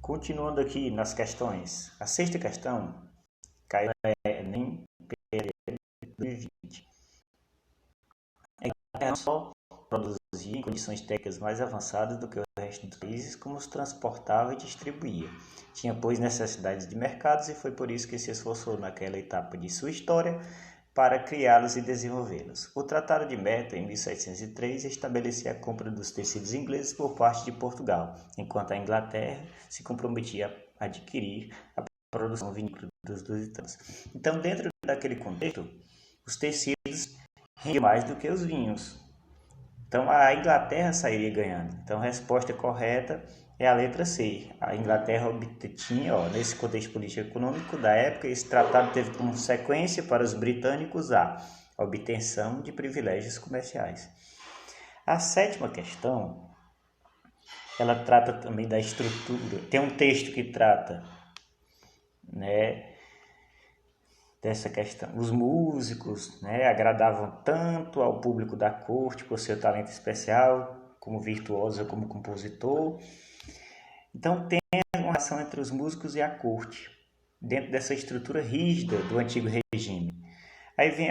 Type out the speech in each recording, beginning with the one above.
Continuando aqui nas questões, a sexta questão caiu na Enem PLL 2020. A Inglaterra não só produzia em condições técnicas mais avançadas do que o resto dos países, como os transportava e distribuía. Tinha, pois, necessidades de mercados e foi por isso que se esforçou naquela etapa de sua história para criá-los e desenvolvê-los. O Tratado de Meta, em 1703, estabelecia a compra dos tecidos ingleses por parte de Portugal, enquanto a Inglaterra se comprometia a adquirir a produção vinícola dos lusitanos. Então, dentro daquele contexto, os tecidos rendiam mais do que os vinhos. Então, a Inglaterra sairia ganhando. Então, a resposta correta é a letra C. A Inglaterra obtinha, nesse contexto político e econômico da época, esse tratado teve como consequência para os britânicos a obtenção de privilégios comerciais. A sétima questão, ela trata também da estrutura. Tem um texto que trata, dessa questão. Os músicos, agradavam tanto ao público da corte por seu talento especial, como virtuoso, como compositor. Então tem uma relação entre os músicos e a corte, dentro dessa estrutura rígida do antigo regime. Aí vem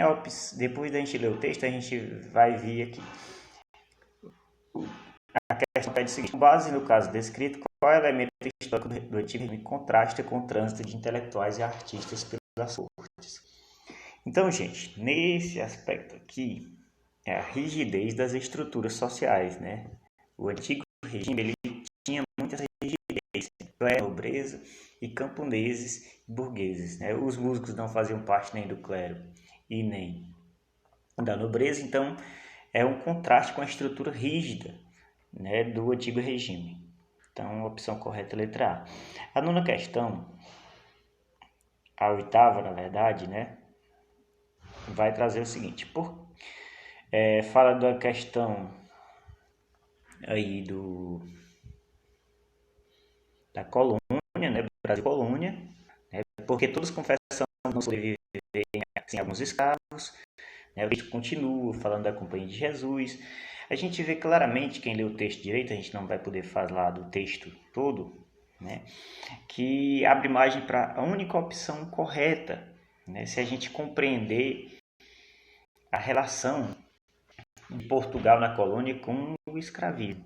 depois da gente ler o texto, a gente vai vir aqui. A questão é o seguinte: com base no caso descrito, qual elemento histórico do antigo regime contrasta com o trânsito de intelectuais e artistas pelas cortes? Então, gente, nesse aspecto aqui, é a rigidez das estruturas sociais, O antigo regime, ele tinha muitas rigidez, nobreza e camponeses e burgueses, Os músicos não faziam parte nem do clero e nem da nobreza, então é um contraste com a estrutura rígida, do antigo regime. Então, a opção correta é a letra A. A nona questão, a oitava, na verdade, vai trazer o seguinte: fala da questão aí da colônia, Brasil colônia, porque todos confessam não sobreviver sem alguns escravos, O texto continua falando da Companhia de Jesus. A gente vê claramente, quem lê o texto direito, a gente não vai poder falar do texto todo, que abre margem para a única opção correta, se a gente compreender a relação de Portugal na colônia com o escravismo.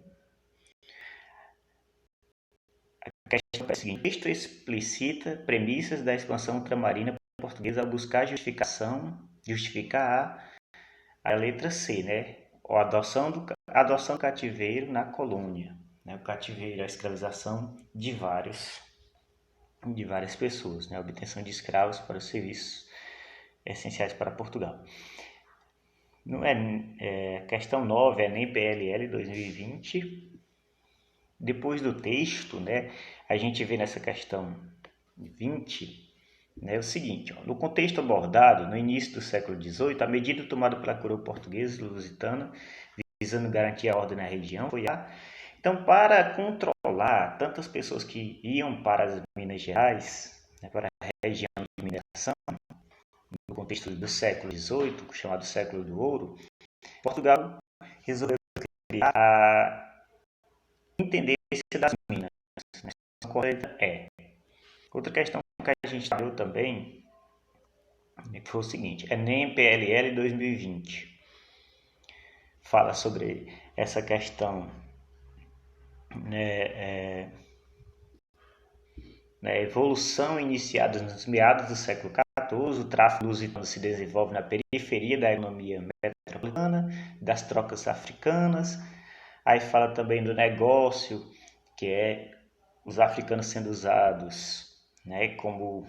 A questão é a seguinte: o texto explicita premissas da expansão ultramarina portuguesa ao buscar justificar a letra C, a adoção do cativeiro na colônia, o cativeiro, a escravização de várias pessoas, a obtenção de escravos para os serviços essenciais para Portugal. Não questão 9, Enem PLL 2020. Depois do texto, a gente vê nessa questão 20, o seguinte: no contexto abordado, no início do século XVIII, a medida tomada pela coroa portuguesa e lusitana, visando garantir a ordem na região, foi então, para controlar tantas pessoas que iam para as Minas Gerais, para a região de mineração, no contexto do século XVIII, chamado século do ouro, Portugal resolveu criar a intendência das minas. A correta é. Outra questão que a gente viu também foi o seguinte: Enem PLL 2020 fala sobre essa questão, evolução iniciada nos meados do século XIV, o tráfico lusitano se desenvolve na periferia da economia metropolitana, das trocas africanas. Aí fala também do negócio, que é os africanos sendo usados como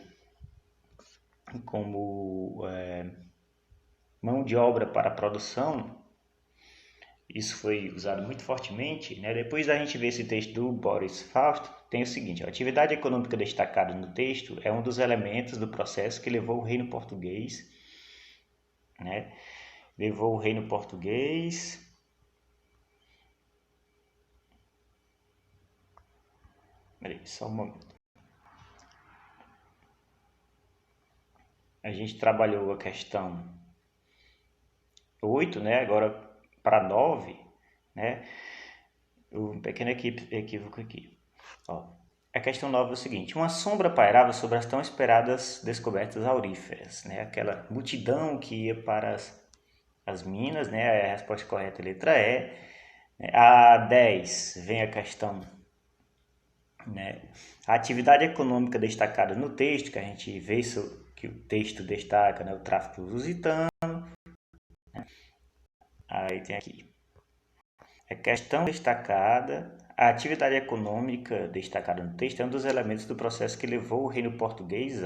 mão de obra para a produção. Isso foi usado muito fortemente. Depois da gente ver esse texto do Boris Fausto, tem o seguinte: a atividade econômica destacada no texto é um dos elementos do processo que levou o reino português, só um momento. A gente trabalhou a questão 8, agora para 9, um pequeno equívoco aqui. A questão 9 é o seguinte: uma sombra pairava sobre as tão esperadas descobertas auríferas, né? Aquela multidão que ia para as minas, né? A resposta correta é a letra E. A 10 vem a questão, né? A atividade econômica destacada no texto, que a gente vê isso, que o texto destaca, né? O tráfico lusitano. Aí tem aqui a questão destacada. A atividade econômica destacada no texto é um dos elementos do processo que levou o reino português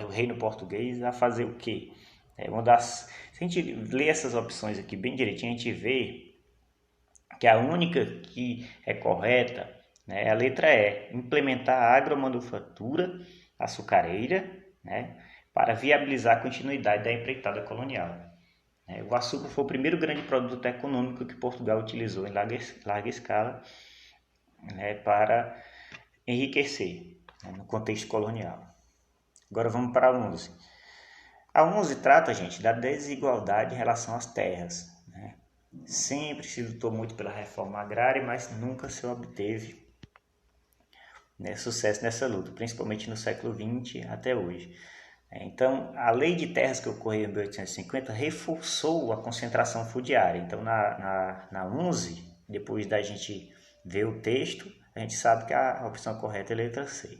o reino português a fazer o quê? Se a gente ler essas opções aqui bem direitinho, a gente vê que a única que é correta, né, é a letra E, implementar a agromanufatura açucareira, né, para viabilizar a continuidade da empreitada colonial. O açúcar foi o primeiro grande produto econômico que Portugal utilizou em larga escala, né, para enriquecer, né, no contexto colonial. Agora vamos para a 11. A 11 trata, gente, da desigualdade em relação às terras. Né? Sempre se lutou muito pela reforma agrária, mas nunca se obteve, né, sucesso nessa luta, principalmente no século XX até hoje. Então, a lei de terras que ocorreu em 1850 reforçou a concentração fundiária. Então, na 11, depois da gente ver o texto, a gente sabe que a opção correta é a letra C.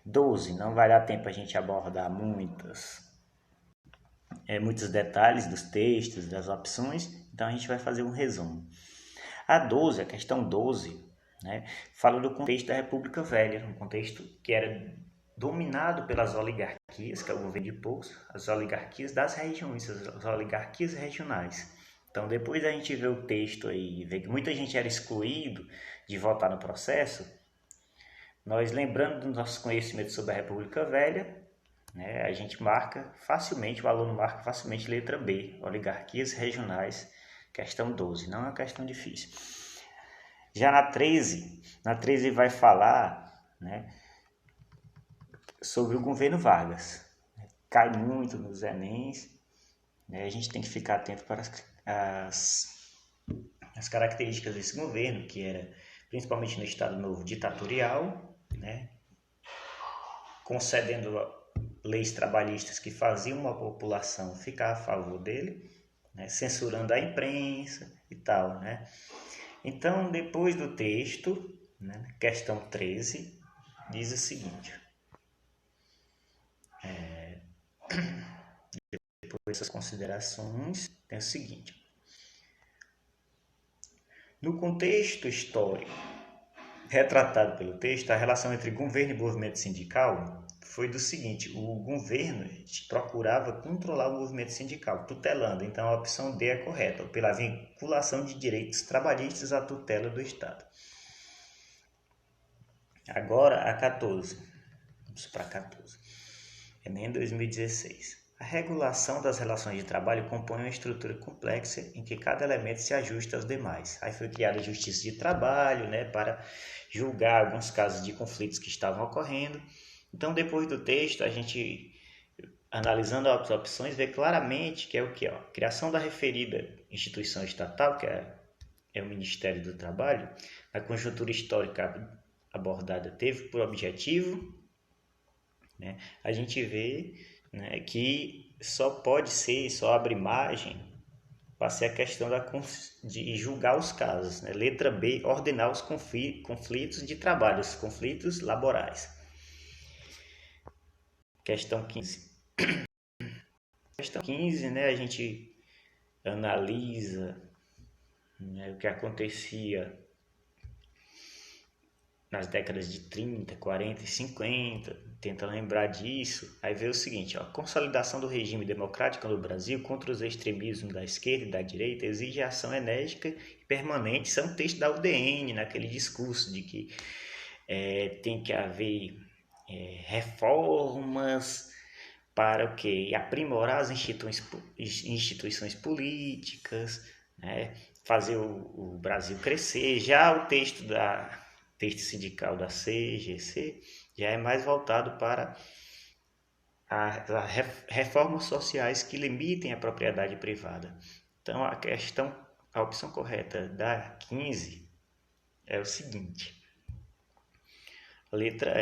12, não vai dar tempo a gente abordar muitos detalhes dos textos, das opções, então a gente vai fazer um resumo. A 12, a questão 12, né, fala do contexto da República Velha, um contexto que era dominado pelas oligarquias, que é o governo de poucos, as oligarquias das regiões, as oligarquias regionais. Então, depois da gente ver o texto aí, ver que muita gente era excluído de votar no processo, nós, lembrando dos nossos conhecimentos sobre a República Velha, né, a gente marca facilmente, o aluno marca facilmente letra B, oligarquias regionais, questão 12, não é uma questão difícil. Já na 13 vai falar, né, sobre o governo Vargas. Cai muito nos Enems, né? A gente tem que ficar atento para as características desse governo, que era principalmente no Estado Novo ditatorial, né? Concedendo leis trabalhistas que faziam a população ficar a favor dele, né? Censurando a imprensa e tal, né? Então, depois do texto, né? Questão 13, diz o seguinte: depois dessas considerações, tem o seguinte: no contexto histórico retratado pelo texto, a relação entre governo e movimento sindical foi do seguinte: o governo procurava controlar o movimento sindical, tutelando. Então, a opção D é correta, pela vinculação de direitos trabalhistas à tutela do Estado. Agora, a 14. Vamos para a 14. Enem 2016. A regulação das relações de trabalho compõe uma estrutura complexa em que cada elemento se ajusta aos demais. Aí foi criada a Justiça de Trabalho, né, para julgar alguns casos de conflitos que estavam ocorrendo. Então, depois do texto, a gente, analisando as opções, vê claramente que é o que? Criação da referida instituição estatal, que é o Ministério do Trabalho, na conjuntura histórica abordada, teve por objetivo, né, a gente vê, né, que só abre margem para ser a questão de julgar os casos. Né? Letra B, ordenar os conflitos de trabalho, os conflitos laborais. Questão 15. Questão 15, né, a gente analisa, né, o que acontecia nas décadas de 30, 40 e 50, tenta lembrar disso, aí vê o seguinte: a consolidação do regime democrático no Brasil contra os extremismos da esquerda e da direita exige ação enérgica e permanente. Isso é um texto da UDN, naquele discurso de que tem que haver reformas para o quê? Aprimorar as instituições políticas, né? Fazer o Brasil crescer. Já o texto sindical da CGC já é mais voltado para as reformas sociais que limitem a propriedade privada. Então, a opção correta da 15 é o seguinte: A letra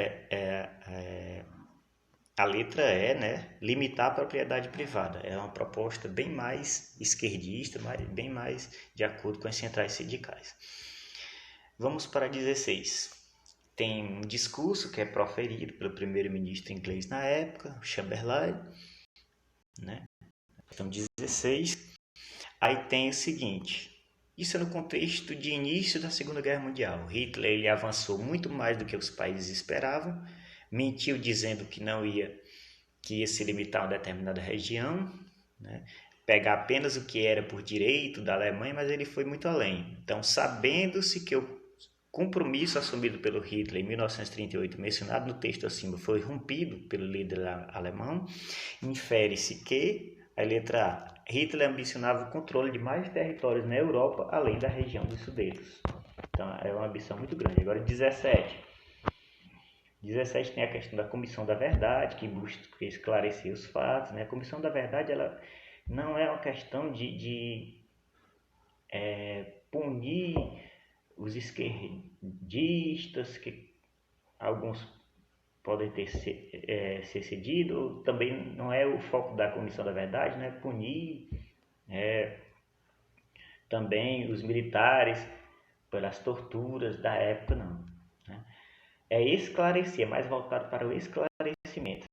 a letra E, né, limitar a propriedade privada. É uma proposta bem mais esquerdista, bem mais de acordo com as centrais sindicais. Vamos para 16. Tem um discurso que é proferido pelo primeiro-ministro inglês na época, Chamberlain, né? Então, 16. Aí tem o seguinte: isso é no contexto de início da Segunda Guerra Mundial. Hitler ele avançou muito mais do que os países esperavam, mentiu dizendo que ia se limitar a uma determinada região, né? Pegar apenas o que era por direito da Alemanha, mas ele foi muito além. Então, sabendo-se que o compromisso assumido pelo Hitler em 1938, mencionado no texto acima, foi rompido pelo líder alemão, infere-se que, a letra A, Hitler ambicionava o controle de mais territórios na Europa, além da região dos Sudetos. Então, é uma ambição muito grande. Agora, 17. 17 tem a questão da Comissão da Verdade, que busca esclarecer os fatos, né? A Comissão da Verdade ela não é uma questão de punir os esquerdistas, que alguns podem ter ser cedido, também não é o foco da Comissão da Verdade, né? Punir também os militares pelas torturas da época, não. Né? É esclarecer, mais voltado para o esclarecimento.